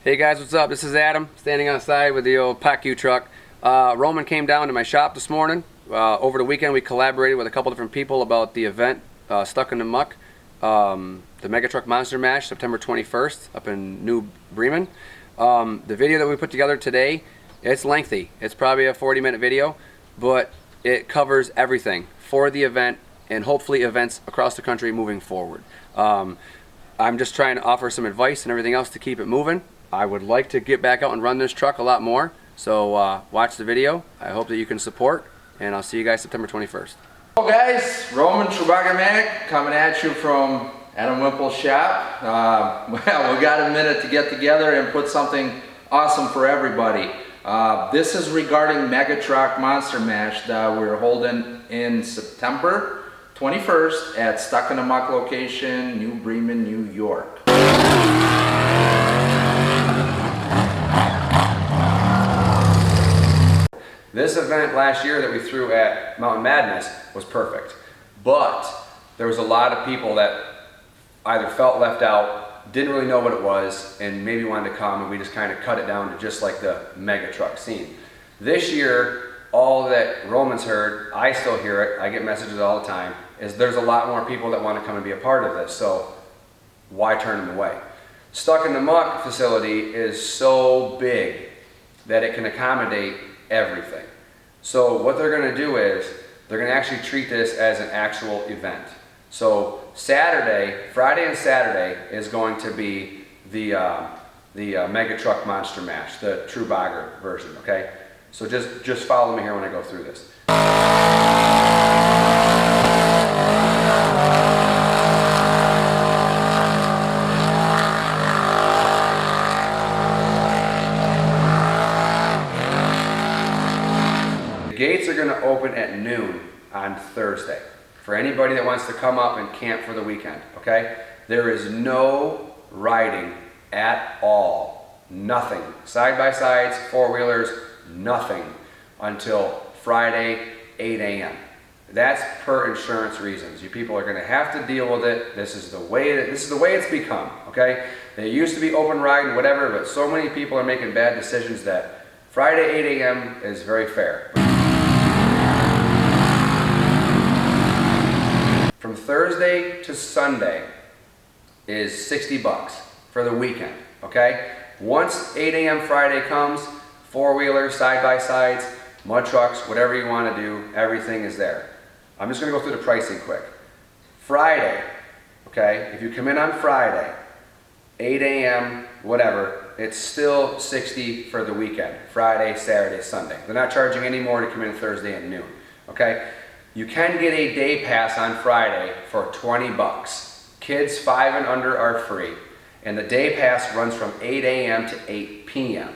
Hey guys, what's up? This is Adam, standing outside with the old PACU truck. Roman came down to my shop this morning. Over the weekend we collaborated with a couple different people about the event, Stuck in the Muck, the Mega Truck Monster Mash, September 21st, up in New Bremen. The video that we put together today, it's lengthy. It's probably a 40-minute video, but it covers everything for the event and hopefully events across the country moving forward. I'm just trying to offer some advice and everything else to keep it moving. I would like to get back out and run this truck a lot more, so watch the video. I hope that you can support, and I'll see you guys September 21st. Hello guys, Roman Trubaga Mechanic coming at you from Adam Wimple's shop. Well, we got a minute to get together and put something awesome for everybody. This is regarding Mega Truck Monster Mash that we're holding in September 21st at Stuck in the Muck location, New Bremen, New York. This event last year that we threw at Mountain Madness was perfect, but there was a lot of people that either felt left out, didn't really know what it was, and maybe wanted to come, and we just kind of cut it down to just like the mega truck scene. This year, all that Roman's heard, I still hear it, I get messages all the time, is there's a lot more people that want to come and be a part of this, so why turn them away? Stuck in the Muck facility is so big that it can accommodate everything. So what they're going to do is they're going to actually treat this as an actual event. So Friday and Saturday is going to be the Mega Truck Monster Mash, the Trubaga version, okay? So just follow me here when I go through this. Gates are going to open at noon on Thursday for anybody that wants to come up and camp for the weekend, okay? There is no riding at all. Nothing. Side-by-sides, four-wheelers, nothing until Friday, 8 a.m. That's per insurance reasons. You people are going to have to deal with it. This is the way it's become, okay? They used to be open riding, whatever, but so many people are making bad decisions that Friday, 8 a.m. is very fair. From Thursday to Sunday is 60 bucks for the weekend, okay? Once 8 a.m. Friday comes, four-wheelers, side-by-sides, mud trucks, whatever you want to do, everything is there. I'm just going to go through the pricing quick. Friday, okay, if you come in on Friday, 8 a.m., whatever, it's still 60 for the weekend, Friday, Saturday, Sunday. They're not charging any more to come in Thursday at noon, okay? You can get a day pass on Friday for 20 bucks. Kids 5 and under are free. And the day pass runs from 8 a.m. to 8 p.m.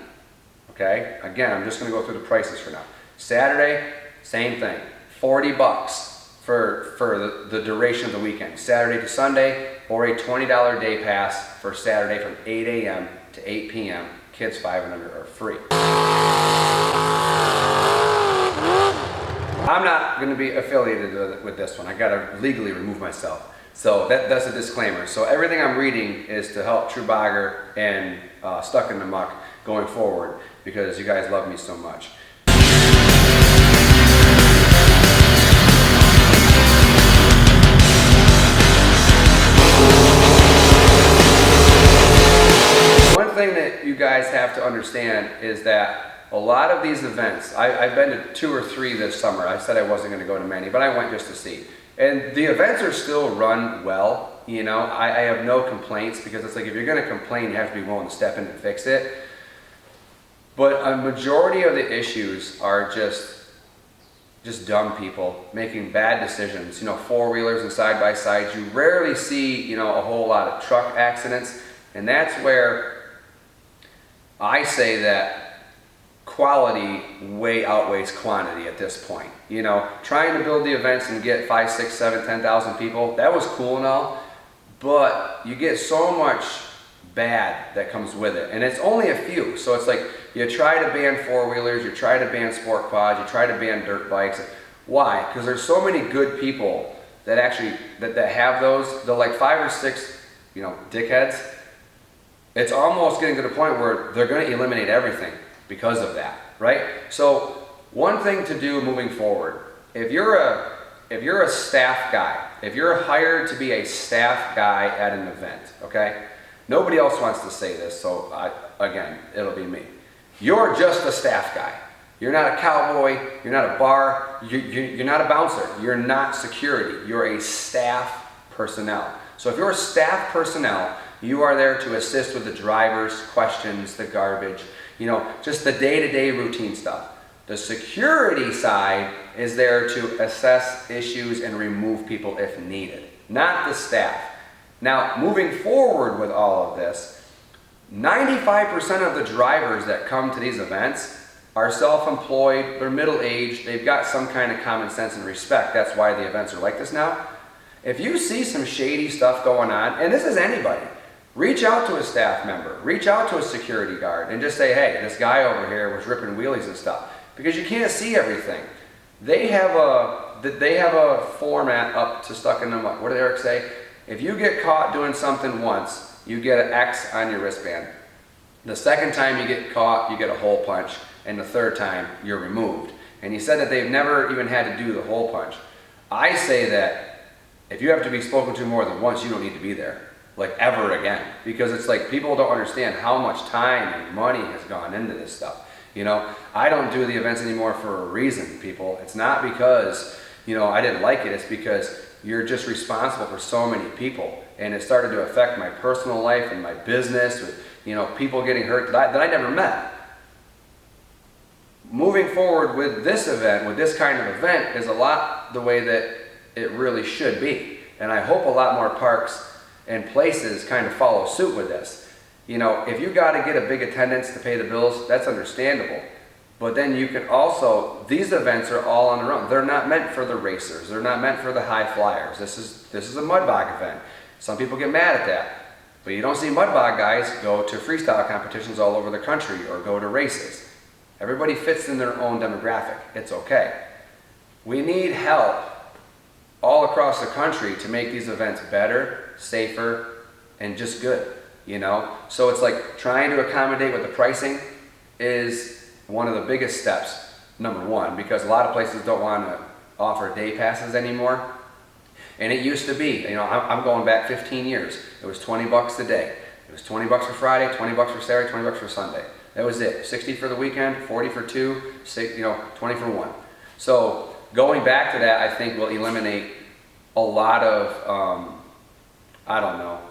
Okay? Again, I'm just going to go through the prices for now. Saturday, same thing. 40 bucks for the duration of the weekend. Saturday to Sunday, or a $20 day pass for Saturday from 8 a.m. to 8 p.m. Kids 5 and under are free. I'm not going to be affiliated with this one. I got to legally remove myself. So that's a disclaimer. So everything I'm reading is to help Trubaga and Stuck in the Muck going forward because you guys love me so much. One thing that you guys have to understand is that a lot of these events, I've been to 2 or 3 this summer. I said I wasn't going to go to many, but I went just to see. And the events are still run well, you know. I have no complaints because it's like if you're going to complain, you have to be willing to step in and fix it. But a majority of the issues are just dumb people making bad decisions. You know, four-wheelers and side-by-sides. You rarely see, you know, a whole lot of truck accidents. And that's where I say that quality way outweighs quantity at this point. You know, trying to build the events and get 5, 6, 7, 10,000 people, that was cool and all, but you get so much bad that comes with it, and it's only a few. So it's like you try to ban four-wheelers, you try to ban sport quads, you try to ban dirt bikes. Why? Because there's so many good people that actually that have those. They're like 5 or 6, you know, dickheads it's almost getting to the point where they're going to eliminate everything because of that, right? So one thing to do moving forward, if you're a staff guy, if you're hired to be a staff guy at an event, okay? Nobody else wants to say this, so again, it'll be me. You're just a staff guy. You're not a cowboy, you're not a bar, you're not a bouncer, you're not security, you're a staff personnel. So if you're a staff personnel, you are there to assist with the drivers, questions, the garbage, just the day-to-day routine stuff. The security side is there to assess issues and remove people if needed, not the staff. Now, moving forward with all of this, 95% of the drivers that come to these events are self-employed, they're middle-aged, they've got some kind of common sense and respect. That's why the events are like this now. If you see some shady stuff going on, and this is anybody, reach out to a staff member, reach out to a security guard, and just say, hey, this guy over here was ripping wheelies and stuff. Because you can't see everything. They have a format up to stuck in them. What did Eric say? If you get caught doing something once, you get an X on your wristband. The second time you get caught, you get a hole punch, and the third time, you're removed. And he said that they've never even had to do the hole punch. I say that if you have to be spoken to more than once, you don't need to be there, like ever again. Because it's like people don't understand how much time and money has gone into this stuff. I don't do the events anymore for a reason, people. It's not because, I didn't like it. It's because you're just responsible for so many people. And it started to affect my personal life and my business with, people getting hurt that I never met. Moving forward with this event, with this kind of event, is a lot the way that it really should be. And I hope a lot more parks and places kind of follow suit with this. If you got to get a big attendance to pay the bills, that's understandable. But then you can also, these events are all on their own. They're not meant for the racers. They're not meant for the high flyers. This is a mud bog event. Some people get mad at that. But you don't see mud bog guys go to freestyle competitions all over the country or go to races. Everybody fits in their own demographic. It's okay. We need help all across the country to make these events better, safer, and just good. So it's like trying to accommodate with the pricing is one of the biggest steps, number one, because a lot of places don't want to offer day passes anymore. And it used to be, I'm going back 15 years. It was $20 a day. It was $20 for Friday, $20 for Saturday, $20 for Sunday. That was it. 60 for the weekend, 40 for two, 20 for one. So going back to that, I think will eliminate a lot of,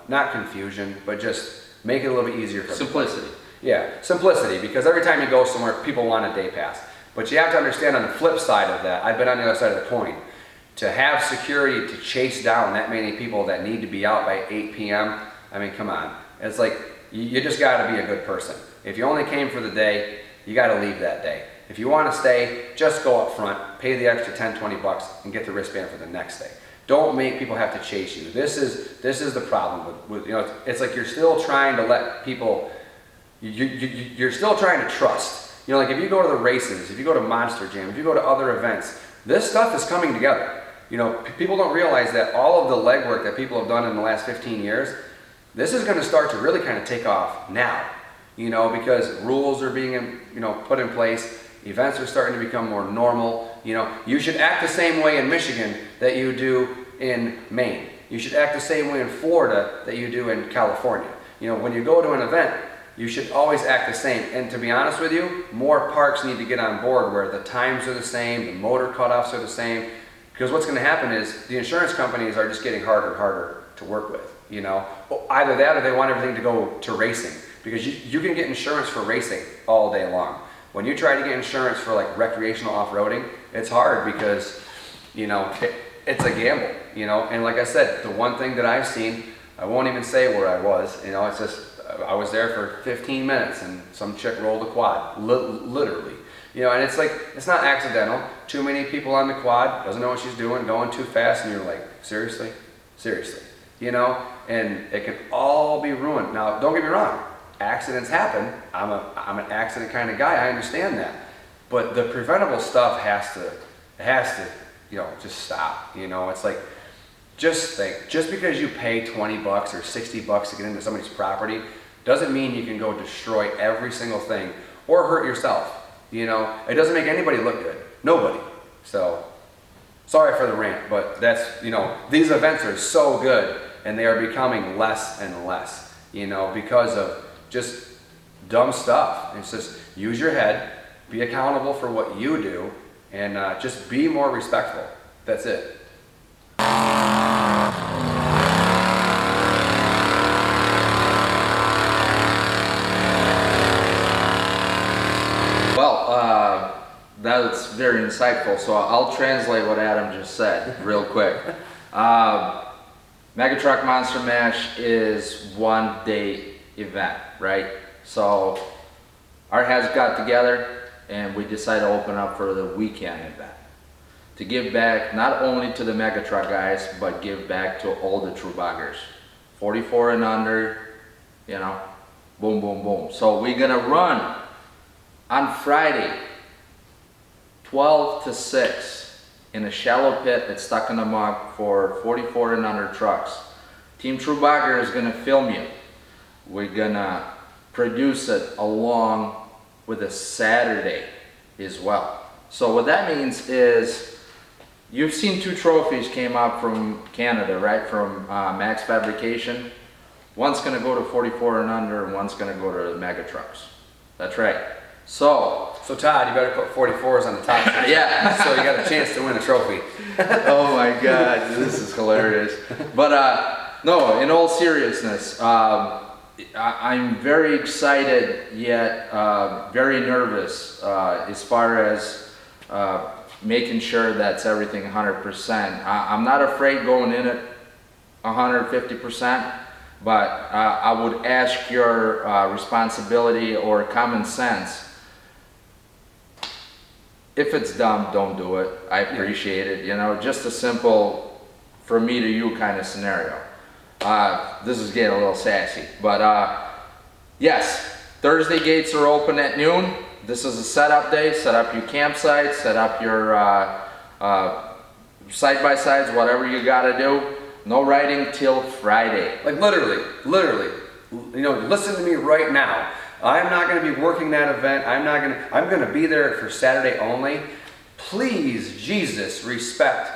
not confusion, but just make it a little bit easier for Simplicity. Yeah, simplicity, because every time you go somewhere, people want a day pass. But you have to understand on the flip side of that, I've been on the other side of the coin, to have security to chase down that many people that need to be out by 8 p.m., I mean, come on. It's like, you just got to be a good person. If you only came for the day, you got to leave that day. If you want to stay, just go up front, pay the extra $10, $20, and get the wristband for the next day. Don't make people have to chase you. This is the problem with it's like you're still trying to let people, you're still trying to trust. Like if you go to the races, if you go to Monster Jam, if you go to other events, this stuff is coming together. People don't realize that all of the legwork that people have done in the last 15 years, this is going to start to really kind of take off now. Because rules are being, put in place. Events are starting to become more normal. You should act the same way in Michigan that you do in Maine. You should act the same way in Florida that you do in California. When you go to an event, you should always act the same. And to be honest with you, more parks need to get on board where the times are the same, the motor cutoffs are the same. Because what's going to happen is the insurance companies are just getting harder and harder to work with. Either that or they want everything to go to racing. Because you can get insurance for racing all day long. When you try to get insurance for like recreational off-roading, it's hard because, it's a gamble, And like I said, the one thing that I've seen, I won't even say where I was, it's just, I was there for 15 minutes and some chick rolled a quad, literally. And it's like, it's not accidental. Too many people on the quad, doesn't know what she's doing, going too fast, and you're like, seriously? Seriously. And it can all be ruined. Now, don't get me wrong. Accidents happen. I'm an accident kind of guy. I understand that, but the preventable stuff has to, just stop. It's like, just think, just because you pay $20 or $60 to get into somebody's property, Doesn't mean you can go destroy every single thing or hurt yourself. You know, it doesn't make anybody look good. Nobody. So, sorry for the rant, but that's, you know, these events are so good and they are becoming less and less, you know, because of just dumb stuff. It's just use your head, be accountable for what you do, and just be more respectful. That's it. Well, that's very insightful, so I'll translate what Adam just said real quick. Mega Truck Monster Mash is 1 day event, right? So our heads got together and we decided to open up for the weekend event to give back not only to the Mega Truck guys, but give back to all the true buggers, 44 and under, you know, boom, boom, boom. So we're gonna run on Friday, 12 to 6 in a shallow pit that's stuck in the muck for 44 and under trucks. Team True Bugger is gonna film you. We're gonna produce it along with a Saturday as well. So what that means is you've seen 2 trophies came up from Canada, right? From Max Fabrication. One's gonna go to 44 and under and one's gonna go to the Mega Trucks. That's right. So Todd, you better put 44s on the top. yeah. So you got a chance to win a trophy. Oh my God, this is hilarious. But no, in all seriousness, I'm very excited yet very nervous as far as making sure that's everything 100%. I'm not afraid going in at 150%, but I would ask your responsibility or common sense. If it's dumb, don't do it. I appreciate it, you know, just a simple from me to you kind of scenario. This is getting a little sassy, but yes, Thursday gates are open at noon. This is a setup day. Set up your campsite, set up your side-by-sides, whatever you gotta do. No riding till Friday. Like literally, you know, listen to me right now. I'm not going to be working that event. I'm going to be there for Saturday only. Please, Jesus, respect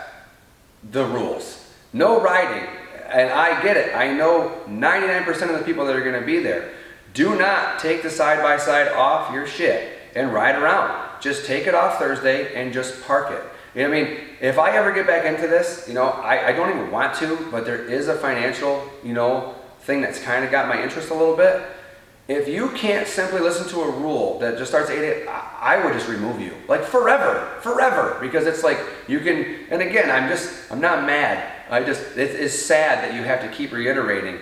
the rules. No riding. And I get it. I know 99% of the people that are going to be there. Do not take the side-by-side off your shit and ride around. Just take it off Thursday and just park it. You know what I mean? If I ever get back into this, you know, I don't even want to, but there is a financial, you know, thing that's kind of got my interest a little bit. If you can't simply listen to a rule that just starts 8, I would just remove you. Like forever. Because it's like you can, and again, I'm not mad. It is sad that you have to keep reiterating,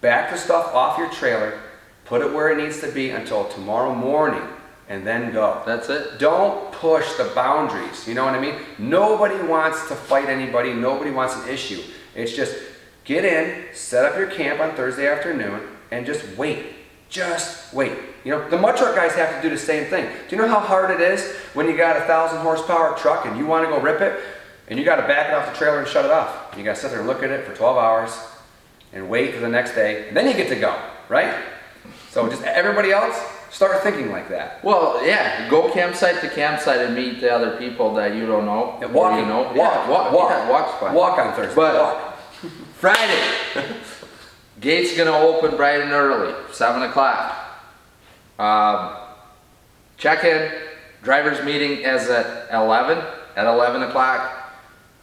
back the stuff off your trailer, put it where it needs to be until tomorrow morning, and then go. That's it. Don't push the boundaries, you know what I mean? Nobody wants to fight anybody, nobody wants an issue. It's just get in, set up your camp on Thursday afternoon, and just wait. Just wait. You know, the mud truck guys have to do the same thing. Do you know how hard it is when you got a 1,000 horsepower truck and you want to go rip it, and you got to back it off the trailer and shut it off? You got to sit there and look at it for 12 hours and wait for the next day, and then you get to go, right? So just everybody else, start thinking like that. Well, yeah, go campsite to campsite and meet the other people that you don't know. Yeah, walk, you know. walk's fine. Walk on Thursday. But walk. Friday, gate's gonna open bright and early, 7 o'clock. Check-in, driver's meeting is at 11 o'clock.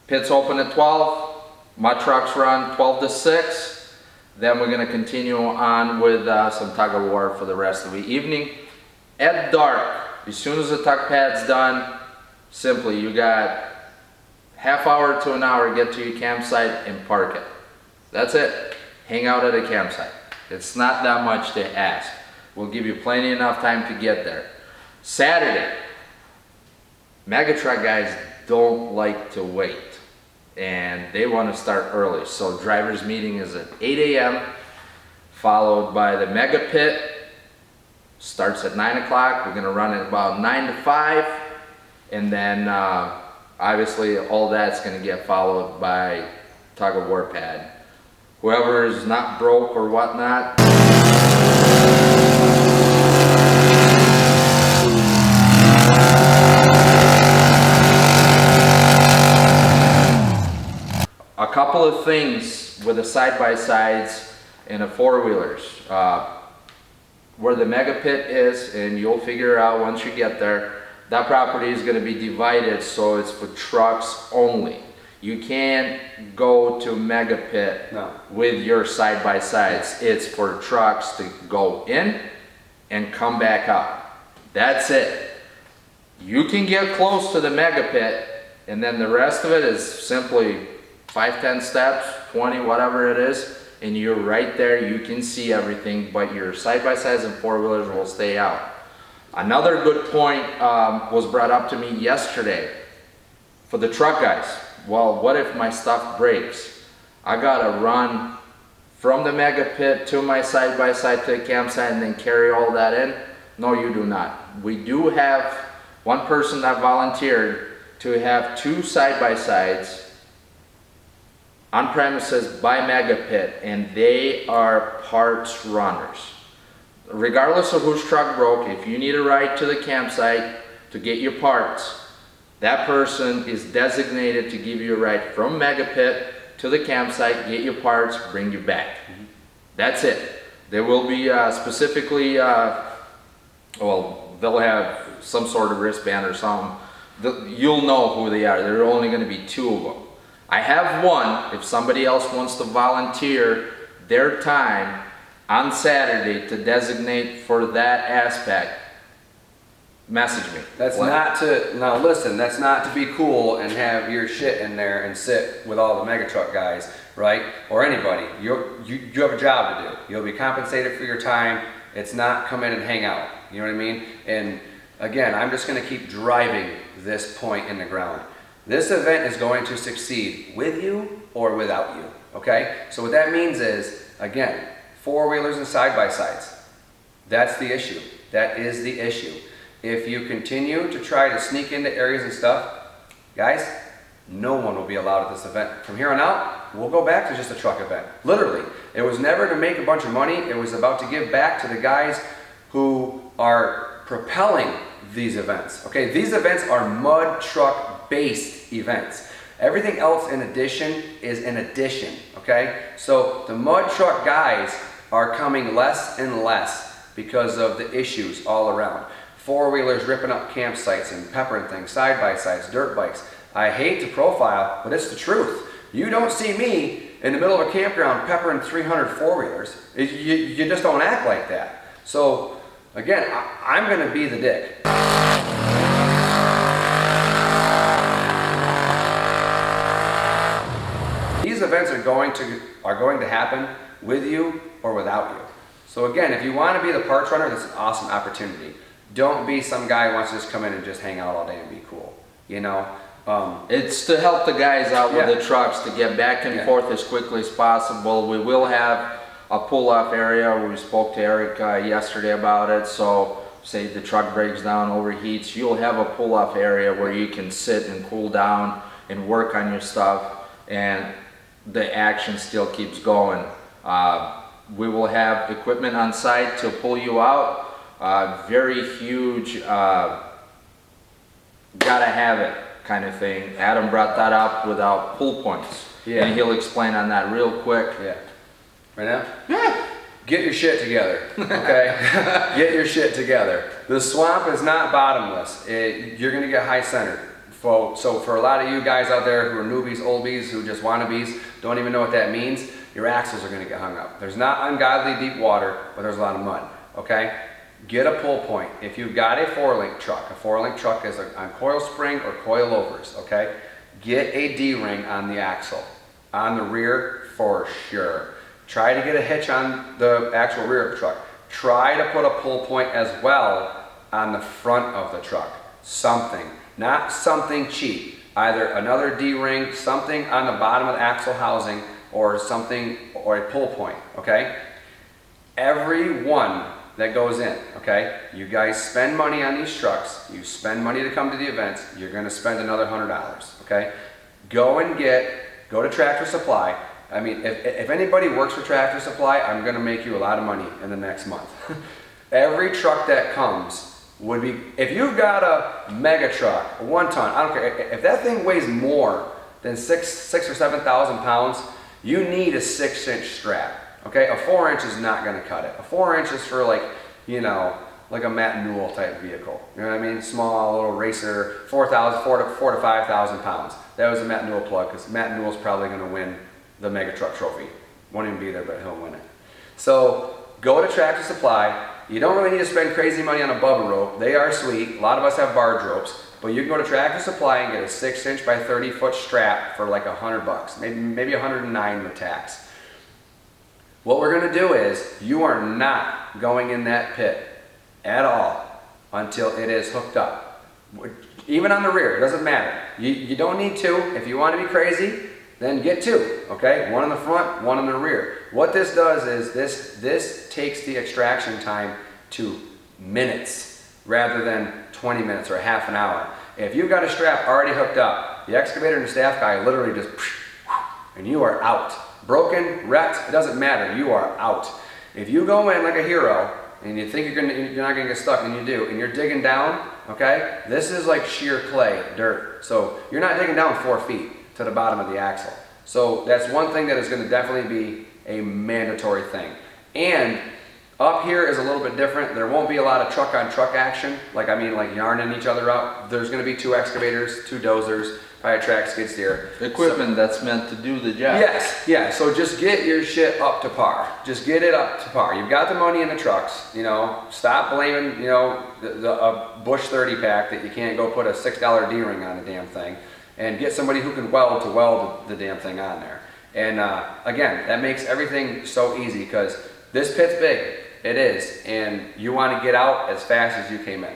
Pits open at 12. Mud trucks run 12 to 6. Then we're gonna continue on with some tug of war for the rest of the evening. At dark, as soon as the tug pad's done, simply you got half hour to an hour to get to your campsite and park it. That's it. Hang out at a campsite. It's not that much to ask. We'll give you plenty enough time to get there. Saturday, Mega Truck guys don't like to wait, and they want to start early. So driver's meeting is at 8 a.m. followed by the Mega Pit. Starts at 9 o'clock. We're gonna run it about 9 to 5, and then obviously all that's gonna get followed by tug of war pad. Whoever is not broke or whatnot, A couple of things with the side-by-sides and the four-wheelers. Where the mega pit is, and you'll figure out once you get there, that property is going to be divided so it's for trucks only. You can't go to mega pit No. with your side-by-sides. It's for trucks to go in and come back out. That's it. You can get close to the mega pit, and then the rest of it is simply 5, 10 steps, 20, whatever it is, and you're right there. You can see everything, but your side-by-sides and four-wheelers will stay out. Another good point was brought up to me yesterday for the truck guys. Well, what if my stuff breaks? I gotta run from the mega pit to my side-by-side to the campsite and then carry all that in? No, you do not. We do have one person that volunteered to have 2 side-by-sides on premises by mega pit, and they are parts runners. Regardless of whose truck broke, if you need a ride to the campsite to get your parts, that person is designated to give you a ride from mega pit to the campsite, get your parts, bring you back. That's it. There will be specifically, well, they'll have some sort of wristband or something. You'll know who they are. There are only going to be 2 of them. I have one, if somebody else wants to volunteer their time on Saturday to designate for that aspect, message me. That's not to, now listen, that's not to be cool and have your shit in there and sit with all the mega truck guys, right? Or anybody. You have a job to do. You'll be compensated for your time. It's not come in and hang out. You know what I mean? And again, I'm just going to keep driving this point in the ground. This event is going to succeed with you or without you, okay? So what that means is, again, four-wheelers and side-by-sides. That's the issue. That is the issue. If you continue to try to sneak into areas and stuff, guys, no one will be allowed at this event. From here on out, we'll go back to just a truck event. Literally. It was never to make a bunch of money. It was about to give back to the guys who are propelling these events. Okay, these events are mud truck based events. Everything else in addition is an addition. Okay, so the mud truck guys are coming less and less because of the issues all around. Four-wheelers ripping up campsites and peppering things, side-by-sides, dirt bikes. I hate to profile, but it's the truth. You don't see me in the middle of a campground peppering 300 four-wheelers. You just don't act like that. So again, I'm going to be the dick. These events are going to happen with you or without you. So again, if you want to be the parts runner, that's an awesome opportunity. Don't be some guy who wants to just come in and just hang out all day and be cool. You know, it's to help the guys out with the trucks to get back and forth as quickly as possible. We will have a pull-off area. We spoke to Eric yesterday about it. So say the truck breaks down, overheats, you'll have a pull-off area where you can sit and cool down and work on your stuff, and the action still keeps going. We will have equipment on site to pull you out. Very huge, gotta have it kind of thing. Adam brought that up without pull points. And he'll explain on that real quick. Right now? Yeah. Get your shit together, okay? Get your shit together. The swamp is not bottomless. You're gonna get high centered. So for a lot of you guys out there who are newbies, oldies, who just wannabes, don't even know what that means, your axles are gonna get hung up. There's not ungodly deep water, but there's a lot of mud, okay? Get a pull point. If you've got a 4-link truck is on coil spring or coilovers, okay? Get a D-ring on the axle. On the rear, for sure. Try to get a hitch on the actual rear of the truck. Try to put a pull point as well on the front of the truck. Something, not something cheap. Either another D-ring, something on the bottom of the axle housing, or something, or a pull point, okay? Every one that goes in, okay? You guys spend money on these trucks, you spend money to come to the events, you're gonna spend another $100, okay? Go to Tractor Supply, I mean, if anybody works for Tractor Supply, I'm gonna make you a lot of money in the next month. Every truck that comes would be, if you've got a mega truck, a 1 ton, I don't care, if that thing weighs more than six or 7,000 pounds, you need a 6-inch strap, okay? A 4-inch is not gonna cut it. A 4-inch is for like, you know, like a Matt Newell type vehicle. You know what I mean? Small, little racer, 4 to 5,000 pounds. That was a Matt Newell plug, because Matt Newell's probably gonna win the mega truck trophy. Won't even be there, but he'll win it. So go to Tractor Supply. You don't really need to spend crazy money on a Bubba rope. They are sweet. A lot of us have barge ropes, but you can go to Tractor Supply and get a 6-inch by 30-foot strap for like $100, maybe 109 with tax. What we're gonna do is, you are not going in that pit at all until it is hooked up. Even on the rear, it doesn't matter. You don't need 2. If you want to be crazy, then get 2, okay? 1 in the front, 1 in the rear. What this does is this takes the extraction time to minutes rather than 20 minutes or half an hour. If you've got a strap already hooked up, the excavator and the staff guy literally just, and you are out. Broken, wrecked, it doesn't matter, you are out. If you go in like a hero and you think you're not gonna get stuck, and you do, and you're digging down, okay? This is like sheer clay, dirt. So you're not digging down 4 feet to the bottom of the axle. So that's one thing that is gonna definitely be a mandatory thing. And up here is a little bit different. There won't be a lot of truck on truck action, like yarning each other up. There's gonna be 2 excavators, 2 dozers, probably a track skid steer. Equipment that's meant to do the job. Yes, yeah, so just get your shit up to par. Just get it up to par. You've got the money in the trucks, you know, stop blaming, you know, a Bush 30 pack that you can't go put a $6 D-ring on the damn thing, and get somebody who can weld to weld the damn thing on there. And again, that makes everything so easy, because this pit's big, it is, and you want to get out as fast as you came in.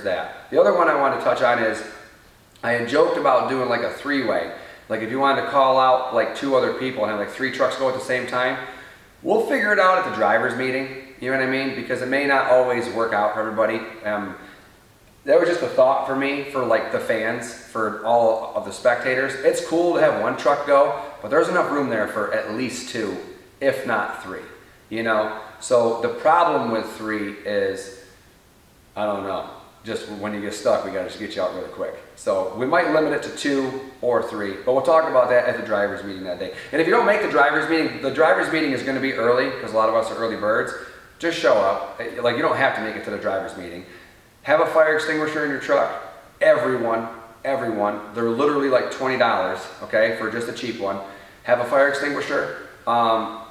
That. The other one I want to touch on is, I had joked about doing like a 3-way. Like if you wanted to call out like 2 other people and have like 3 trucks go at the same time, we'll figure it out at the driver's meeting. You know what I mean? Because it may not always work out for everybody. That was just a thought for me, for like the fans, for all of the spectators. It's cool to have 1 truck go, but there's enough room there for at least 2, if not 3. You know? So the problem with 3 is, I don't know. Just when you get stuck, we gotta just get you out really quick. So we might limit it to 2 or 3, but we'll talk about that at the driver's meeting that day. And if you don't make the driver's meeting is gonna be early, because a lot of us are early birds. Just show up. Like, you don't have to make it to the driver's meeting. Have a fire extinguisher in your truck. Everyone. They're literally like $20, okay, for just a cheap one. Have a fire extinguisher,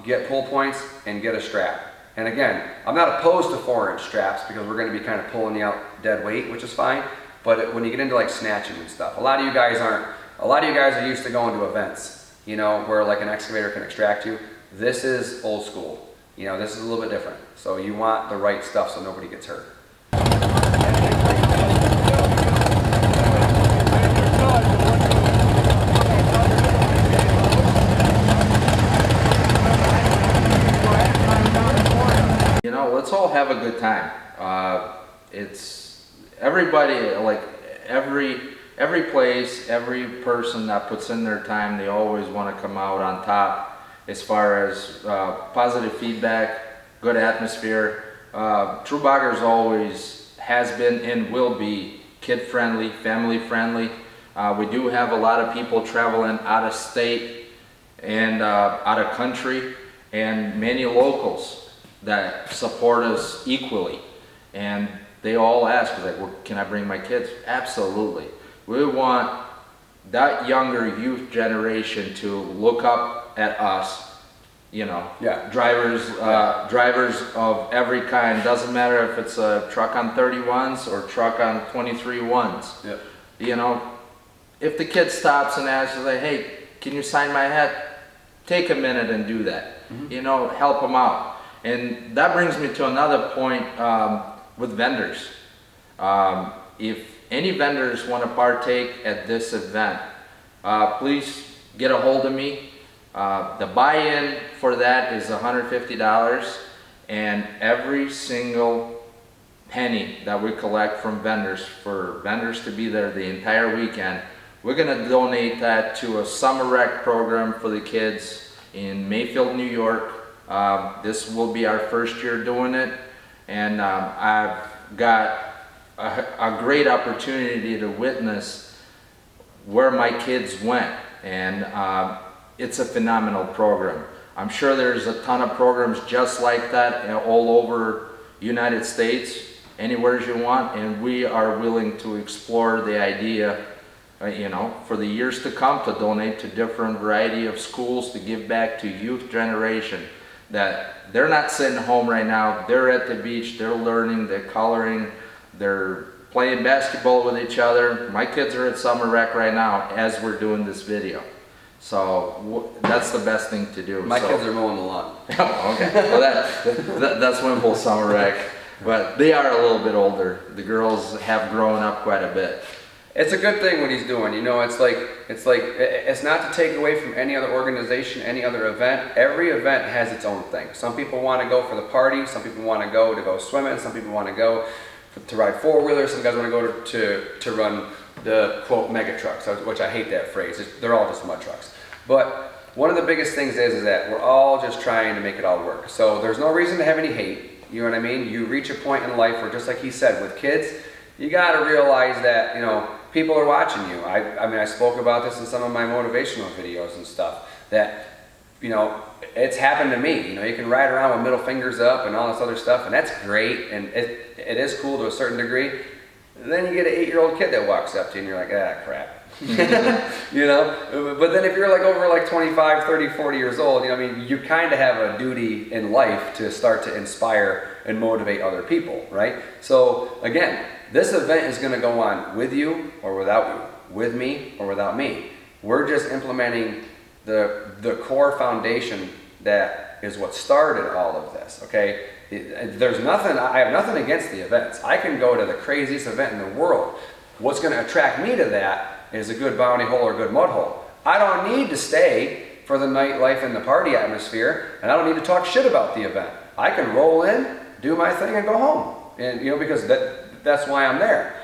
get pull points, and get a strap. And again, I'm not opposed to 4-inch straps, because we're going to be kind of pulling you out dead weight, which is fine. But when you get into like snatching and stuff, a lot of you guys are used to going to events, you know, where like an excavator can extract you. This is old school. You know, this is a little bit different. So you want the right stuff so nobody gets hurt. You know, let's all have a good time. It's everybody, like every place, every person that puts in their time, they always want to come out on top as far as positive feedback, good atmosphere. True Boggers always has been and will be kid-friendly, family-friendly. We do have a lot of people traveling out of state and out of country, and many locals that support us equally. And they all ask, like, well, can I bring my kids? Absolutely. We want that younger youth generation to look up at us, you know, Yeah. drivers of every kind. Doesn't matter if it's a truck on 31s or truck on 23-1s. Yep. You know, if the kid stops and asks, like, hey, can you sign my hat? Take a minute and do that. Mm-hmm. You know, help them out. And that brings me to another point with vendors. If any vendors want to partake at this event, please get a hold of me. The buy-in for that is $150, and every single penny that we collect from vendors, for vendors to be there the entire weekend, we're gonna donate that to a summer rec program for the kids in Mayfield, New York. This will be our first year doing it, and I've got a great opportunity to witness where my kids went, and it's a phenomenal program. I'm sure there's a ton of programs just like that all over United States, anywhere you want, and we are willing to explore the idea, you know, for the years to come, to donate to different variety of schools, to give back to youth generation, that they're not sitting home right now, they're at the beach, they're learning, they're coloring, they're playing basketball with each other. My kids are at summer rec right now as we're doing this video. So that's the best thing to do. My kids are mowing the lawn. Okay, well that's Wimple summer rec, but they are a little bit older. The girls have grown up quite a bit. It's a good thing what he's doing. You know, it's not to take away from any other organization, any other event. Every event has its own thing. Some people want to go for the party. Some people want to go swimming. Some people want to go to ride four-wheelers. Some guys want to go to run the quote mega trucks, which I hate that phrase. They're all just mud trucks. But one of the biggest things is that we're all just trying to make it all work. So there's no reason to have any hate. You know what I mean? You reach a point in life where, just like he said, with kids, you got to realize that, you know, people are watching you. I mean, I spoke about this in some of my motivational videos and stuff, that, you know, it's happened to me. You know, you can ride around with middle fingers up and all this other stuff, and that's great, and it is cool to a certain degree. And then you get an 8-year-old kid that walks up to you and you're like, ah, crap. You know, but then if you're like over like 25, 30, 40 years old, you know, I mean, you kind of have a duty in life to start to inspire and motivate other people, right? So again, this event is going to go on with you or without you, with me or without me. We're just implementing the core foundation that is what started all of this, okay? There's nothing, I have nothing against the events. I can go to the craziest event in the world. What's going to attract me to that is a good bounty hole or a good mud hole. I don't need to stay for the nightlife and the party atmosphere, and I don't need to talk shit about the event. I can roll in, do my thing, and go home. And you know, because that's why I'm there.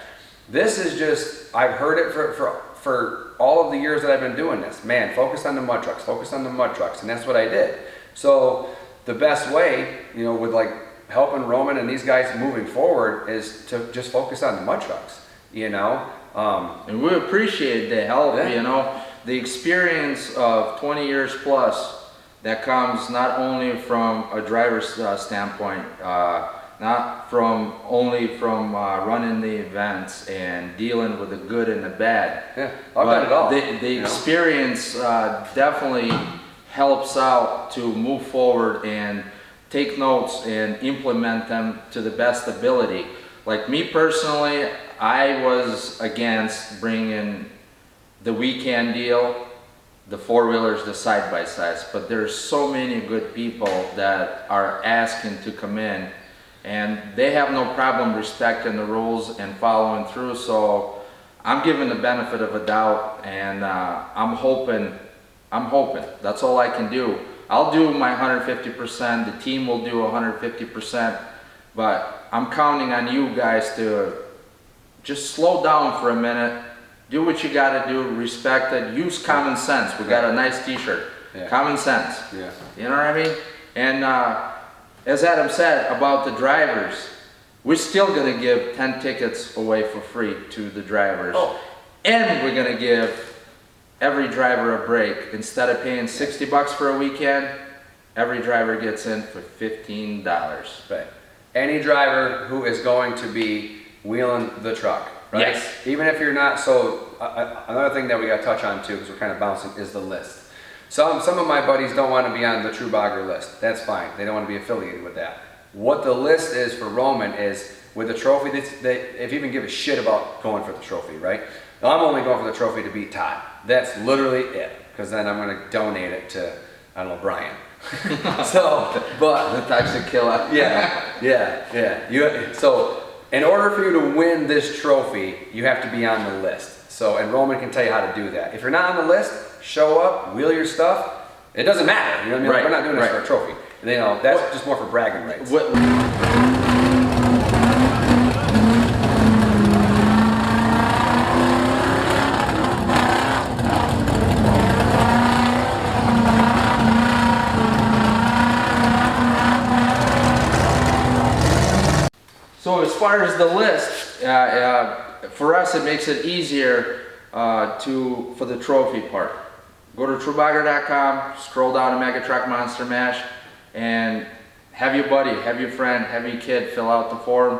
This is just, I've heard it for all of the years that I've been doing this. Man, focus on the mud trucks, focus on the mud trucks, and that's what I did. So the best way, you know, with like helping Roman and these guys moving forward is to just focus on the mud trucks, you know. And we appreciate the help, Yeah. you know, the experience of 20 years plus that comes not only from a driver's standpoint, not from only from running the events and dealing with the good and the bad. Yeah, I've done it all. The experience definitely helps out to move forward and take notes and implement them to the best ability. Like me personally, I was against bringing the weekend deal, the four-wheelers, the side-by-sides, but there's so many good people that are asking to come in, and they have no problem respecting the rules and following through. So I'm giving the benefit of a doubt, and I'm hoping, that's all I can do. I'll do my 150%, the team will do 150%, but I'm counting on you guys to just slow down for a minute, do what you gotta do, respect it, use common sense. We got a nice t-shirt, Yeah. common sense. Yeah. You know what I mean? And as Adam said about the drivers, we're still gonna give 10 tickets away for free to the drivers. Oh. And we're gonna give every driver a break. Instead of paying 60 bucks for a weekend, every driver gets in for $15. Right. Any driver who is going to be wheeling the truck, right? Yes. Even if you're not, so another thing that we got to touch on too, because we're kind of bouncing, is the list. Some of my buddies don't want to be on the True Bogger list. That's fine. They don't want to be affiliated with that. What the list is for Roman is with the trophy, if you even give a shit about going for the trophy, right? I'm only going for the trophy to beat Todd. That's literally it, because then I'm going to donate it to, I don't know, Brian. So, but The toxic killer. yeah. So, in order for you to win this trophy, you have to be on the list. So, and Roman can tell you how to do that. If you're not on the list, show up, wheel your stuff. It doesn't matter. You know what I mean? Right, We're not doing this right. for a trophy. You know, that's just more for bragging rights. What, far as the list, for us, it makes it easier for the trophy part. Go to truebogger.com, scroll down to Mega Truck Monster Mash, and have your buddy, have your friend, have your kid fill out the form,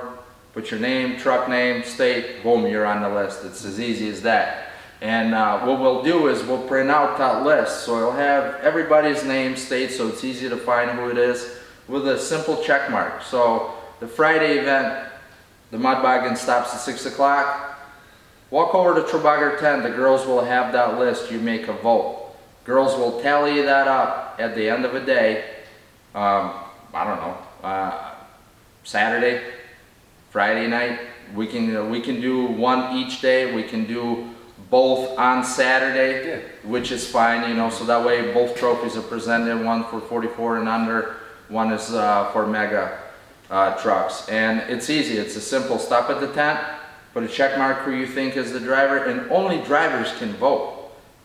put your name, truck name, state, boom, you're on the list. It's as easy as that. And what we'll do is we'll print out that list, so it'll have everybody's name, state, so it's easy to find who it is with a simple check mark. So the Friday event, the Mud Boggin stops at 6 o'clock. Walk over to Trubogger 10, the girls will have that list, you make a vote. Girls will tally that up at the end of a day, I don't know, Saturday, Friday night. We can do one each day. We can do both on Saturday, which is fine, you know, so that way both trophies are presented, one for 44 and under, one is for mega trucks. And it's easy, it's a simple stop at the tent, put a check mark who you think is the driver, and only drivers can vote.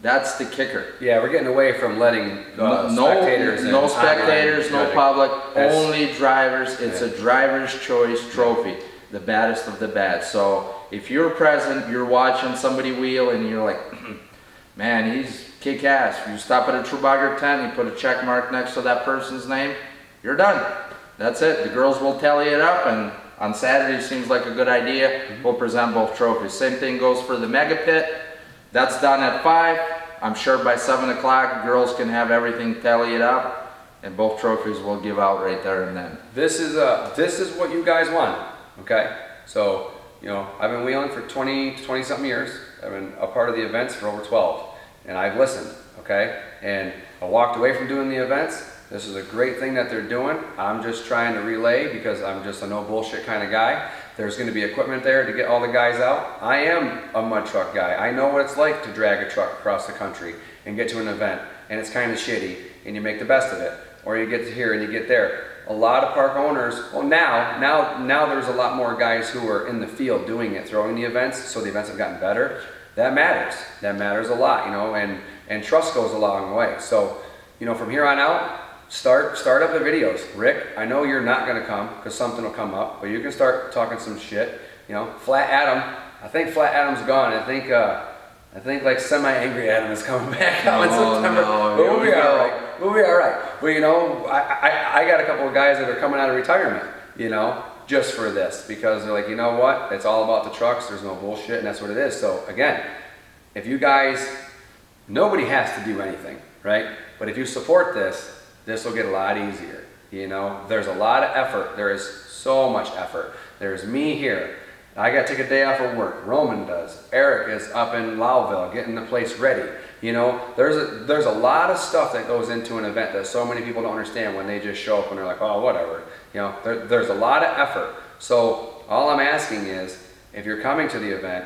That's the kicker. Yeah, we're getting away from letting spectators in. No spectators, no public, That's- only drivers. It's a driver's choice trophy, the baddest of the bad. So if you're present, you're watching somebody wheel and you're like, man, he's kick-ass. You stop at a Trubogger tent, you put a check mark next to that person's name, you're done. That's it. The girls will tally it up, and on Saturday seems like a good idea. We'll present both trophies. Same thing goes for the mega pit. That's done at 5. I'm sure by 7 o'clock, girls can have everything tallied up, and both trophies will give out right there and then. This is what you guys want, okay? So, you know, I've been wheeling for 20 something years. I've been a part of the events for over 12, and I've listened, okay? And I walked away from doing the events. This is a great thing that they're doing. I'm just trying to relay because I'm just a no bullshit kind of guy. There's going to be equipment there to get all the guys out. I am a mud truck guy. I know what it's like to drag a truck across the country and get to an event, and it's kind of shitty, and you make the best of it. Or you get to here and you get there. A lot of park owners, well now there's a lot more guys who are in the field doing it, throwing the events, so the events have gotten better. That matters. That matters a lot, you know, and trust goes a long way. So, you know, from here on out, start up the videos. Rick, I know you're not going to come because something will come up, but you can start talking some shit. You know, Flat Adam. I think Flat Adam's gone. I think like semi-angry Adam is coming back out in September. No, but we'll be all right. We'll be all right. But you know, I got a couple of guys that are coming out of retirement. You know, just for this because they're like, you know what? It's all about the trucks. There's no bullshit, and that's what it is. So again, if you guys, nobody has to do anything, right? But if you support this. This will get a lot easier. You know, there's a lot of effort. There is so much effort. There's me here. I got to take a day off of work. Roman does. Eric is up in Lowville getting the place ready. You know, there's a lot of stuff that goes into an event that so many people don't understand when they just show up and they're like, oh, whatever. You know, there's a lot of effort. So all I'm asking is, if you're coming to the event,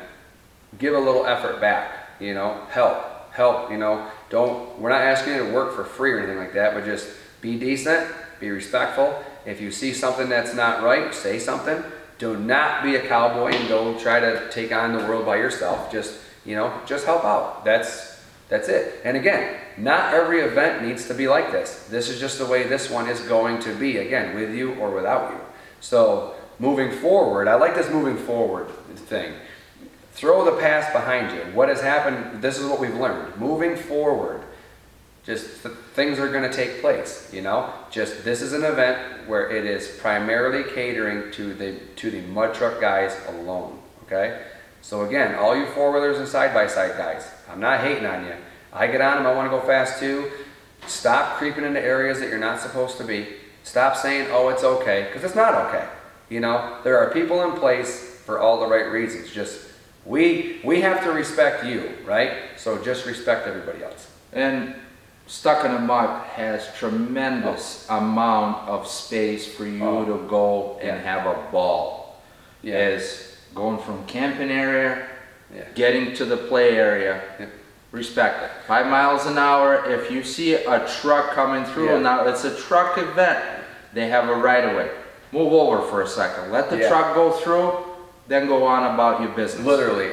give a little effort back. You know, help, you know. We're not asking you to work for free or anything like that, but just be decent, be respectful. If you see something that's not right, say something. Do not be a cowboy and go try to take on the world by yourself. Just, you know, just help out. That's it. And again, not every event needs to be like this. This is just the way this one is going to be, again, with you or without you. So moving forward, I like this moving forward thing. Throw the past behind you. What has happened, this is what we've learned. Moving forward, just things are going to take place, you know? Just this is an event where it is primarily catering to the mud truck guys alone, okay? So again, all you four-wheelers and side-by-side guys, I'm not hating on you. I get on them, I want to go fast too. Stop creeping into areas that you're not supposed to be. Stop saying, oh, it's okay, because it's not okay. You know, there are people in place for all the right reasons. Just we have to respect you, right? So just respect everybody else. And Stuck in the Mud has tremendous amount of space for you to go and have a ball. As going from camping area, getting to the play area, respect it. 5 miles an hour. If you see a truck coming through, now it's a truck event, they have a right of way. Move over for a second. Let the truck go through. Then go on about your business. Literally,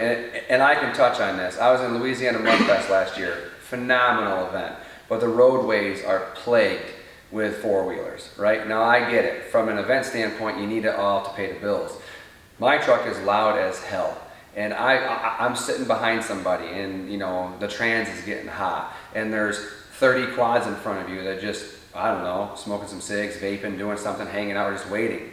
and I can touch on this. I was in Louisiana Mud Fest last year. Phenomenal event. But the roadways are plagued with four-wheelers, right? Now I get it. From an event standpoint, you need it all to pay the bills. My truck is loud as hell. And I'm sitting behind somebody and, you know, the trans is getting hot. And there's 30 quads in front of you that just, I don't know, smoking some cigs, vaping, doing something, hanging out, or just waiting.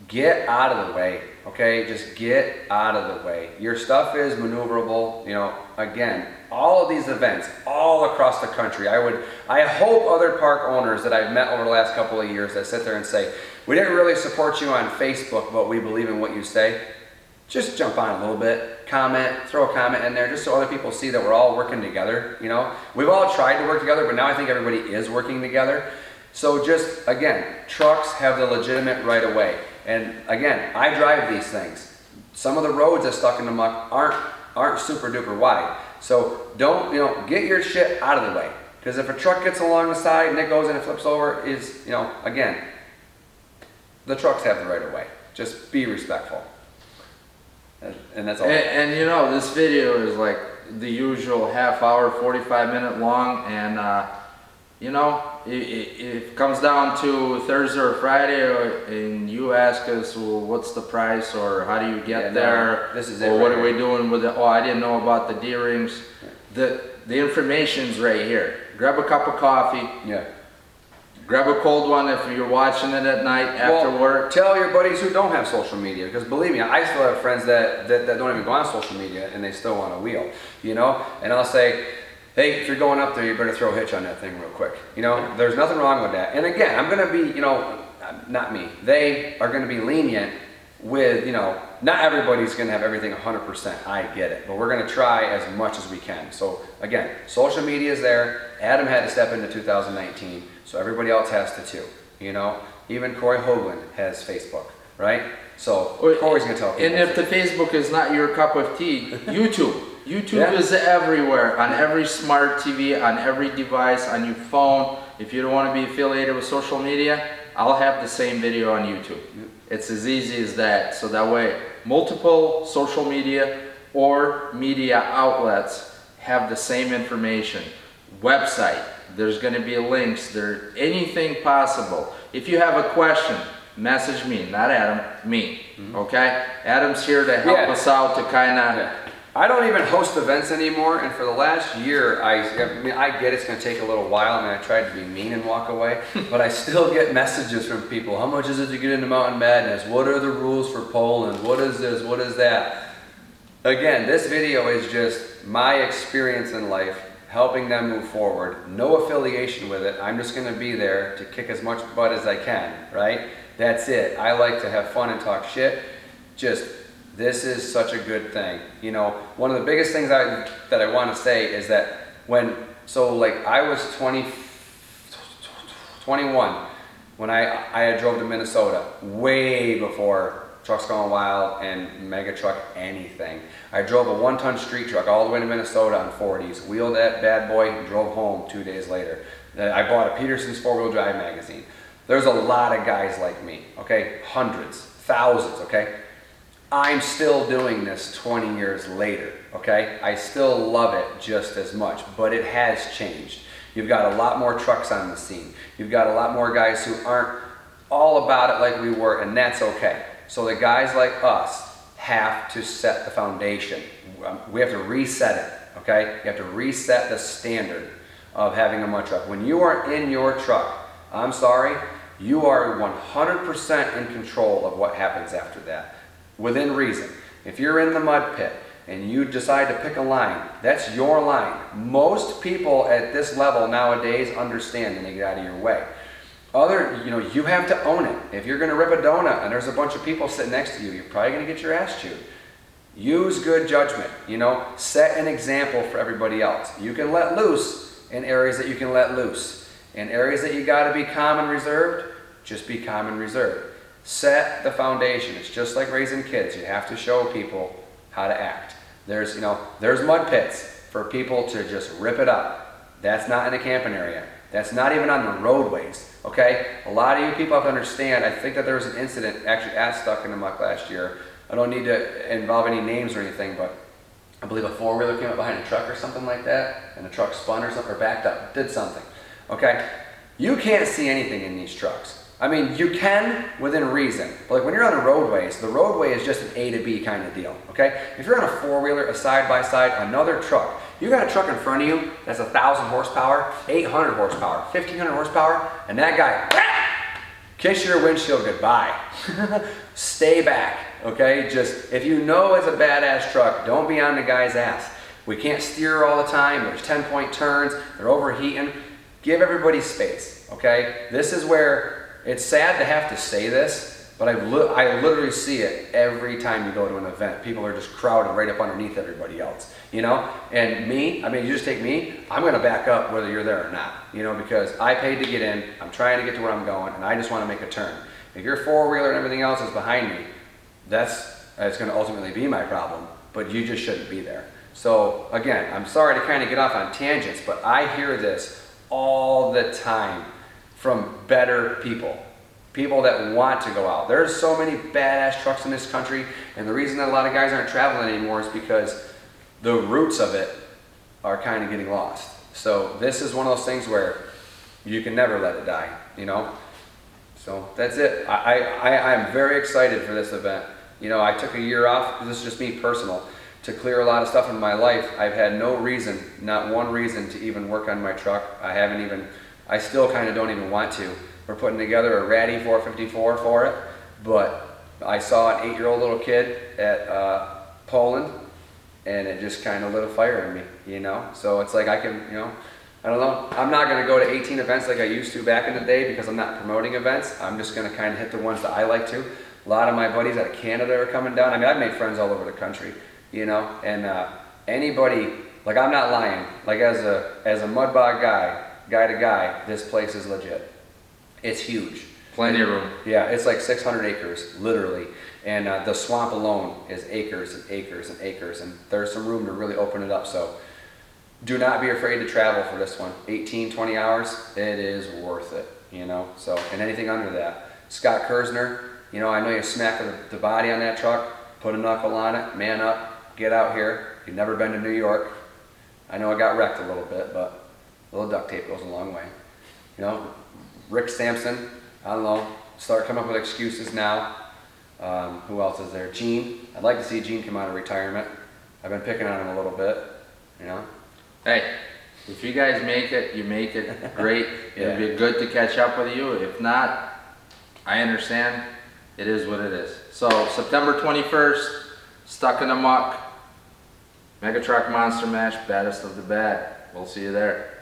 Get out of the way, okay? Just get out of the way. Your stuff is maneuverable, you know, again, all of these events, all across the country. I hope other park owners that I've met over the last couple of years that sit there and say, we didn't really support you on Facebook, but we believe in what you say. Just jump on a little bit, comment, throw a comment in there just so other people see that we're all working together, you know? We've all tried to work together, but now I think everybody is working together. So just, again, trucks have the legitimate right of way. And again, I drive these things. Some of the roads that stuck in the muck aren't super duper wide. So don't, you know, get your shit out of the way. Because if a truck gets along the side and it goes and it flips over, is, you know, again, the trucks have the right of way. Just be respectful. And that's all. And you know, this video is like the usual half hour, 45-minute long, and you know, it comes down to Thursday or Friday, and you ask us, well, what's the price, or how do you get there? This is it. Or what are we doing with it? Oh, I didn't know about the D-rings. The information's right here. Grab a cup of coffee. Yeah. Grab a cold one if you're watching it at night after work. Tell your buddies who don't have social media, because believe me, I still have friends that don't even go on social media and they still want a wheel, you know? And I'll say, hey, if you're going up there, you better throw a hitch on that thing real quick. You know, there's nothing wrong with that. And again, I'm gonna be, you know, not me, they are gonna be lenient with, you know, not everybody's gonna have everything 100%, I get it, but we're gonna try as much as we can. So again, social media is there. Adam had to step into 2019, so everybody else has to too, you know? Even Corey Hoagland has Facebook, right? So Corey's gonna tell people. And if the Facebook is not your cup of tea, YouTube. YouTube Yeah. is everywhere, on every smart TV, on every device, on your phone. If you don't want to be affiliated with social media, I'll have the same video on YouTube. It's as easy as that. So that way, multiple social media or media outlets have the same information. Website, there's going to be links, there, anything possible. If you have a question, message me, not Adam, me, okay? Adam's here to help us out to kind of... I don't even host events anymore, and for the last year, I mean, I get it's going to take a little while. I mean, I tried to be mean and walk away, but I still get messages from people. How much is it to get into Mountain Madness? What are the rules for Poland? What is this? What is that? Again, this video is just my experience in life, helping them move forward. No affiliation with it. I'm just going to be there to kick as much butt as I can, right? That's it. I like to have fun and talk shit. This is such a good thing. You know, one of the biggest things that I want to say is that I was 21 when I drove to Minnesota, way before Trucks Gone Wild and Mega Truck anything. I drove a 1-ton street truck all the way to Minnesota on 40s, wheeled that bad boy, and drove home 2 days later. I bought a Peterson's 4-wheel drive magazine. There's a lot of guys like me, okay? Hundreds, thousands, okay? I'm still doing this 20 years later, okay? I still love it just as much, but it has changed. You've got a lot more trucks on the scene. You've got a lot more guys who aren't all about it like we were, and that's okay. So the guys like us have to set the foundation. We have to reset it, okay? You have to reset the standard of having a mud truck. When you are in your truck, I'm sorry, you are 100% in control of what happens after that. Within reason. If you're in the mud pit and you decide to pick a line, that's your line. Most people at this level nowadays understand and they get out of your way. You have to own it. If you're gonna rip a donut and there's a bunch of people sitting next to you, you're probably gonna get your ass chewed. Use good judgment, set an example for everybody else. You can let loose in areas that you can let loose. In areas that you gotta be calm and reserved, just be calm and reserved. Set the foundation. It's just like raising kids. You have to show people how to act. There's mud pits for people to just rip it up. That's not in a camping area. That's not even on the roadways, okay? A lot of you people have to understand, I think that there was an incident actually at Stuck in the Muck last year. I don't need to involve any names or anything, but I believe a 4-wheeler came up behind a truck or something like that, and the truck spun or something, or backed up, did something, okay? You can't see anything in these trucks. I mean, you can within reason, but like when you're on a roadway, so the roadway is just an A to B kind of deal, okay? If you're on a four-wheeler, a side-by-side, another truck, you got a truck in front of you that's 1,000 horsepower, 800 horsepower, 1,500 horsepower, and that guy, kiss your windshield goodbye. Stay back, okay? Just, if you know it's a badass truck, don't be on the guy's ass. We can't steer all the time, there's 10-point turns, they're overheating. Give everybody space, okay? This is where, it's sad to have to say this, but I literally see it every time you go to an event. People are just crowded right up underneath everybody else, you know? And me, I mean, you just take me, I'm gonna back up whether you're there or not, you know, because I paid to get in, I'm trying to get to where I'm going, and I just wanna make a turn. If your four-wheeler and everything else is behind me, that's gonna ultimately be my problem, but you just shouldn't be there. So again, I'm sorry to kind of get off on tangents, but I hear this all the time from better people that want to go out. There's so many badass trucks in this country, and the reason that a lot of guys aren't traveling anymore is because the roots of it are kind of getting lost. So this is one of those things where you can never let it die, you know? So that's it. I'm very excited for this event. You know, I took a year off, this is just me personal, to clear a lot of stuff in my life. I've had no reason, not one reason to even work on my truck. I still kind of don't even want to. We're putting together a Ratty 454 for it, but I saw an 8-year-old little kid at Poland, and it just kind of lit a fire in me, you know? So it's like I can, you know, I don't know. I'm not gonna go to 18 events like I used to back in the day because I'm not promoting events. I'm just gonna kind of hit the ones that I like to. A lot of my buddies out of Canada are coming down. I mean, I've made friends all over the country, you know? And anybody, like I'm not lying, like as a Mudbog guy to guy, this place is legit. It's huge. Plenty of room. Yeah, it's like 600 acres, literally. And the swamp alone is acres and acres and acres, and there's some room to really open it up. So do not be afraid to travel for this one. 18, 20 hours, it is worth it, you know? So, and anything under that. Scott Kersner, you know, I know you smacked the body on that truck, put a knuckle on it, man up, get out here. You've never been to New York. I know I got wrecked a little bit, but a little duct tape goes a long way. You know, Rick Sampson, I don't know, start coming up with excuses now. Who else is there? Gene. I'd like to see Gene come out of retirement. I've been picking on him a little bit, you know. Hey, if you guys make it, you make it. Great. Yeah. It'd be good to catch up with you. If not, I understand. It is what it is. So September 21st, Stuck in the Muck, Mega Truck Monster Mash, baddest of the bad. We'll see you there.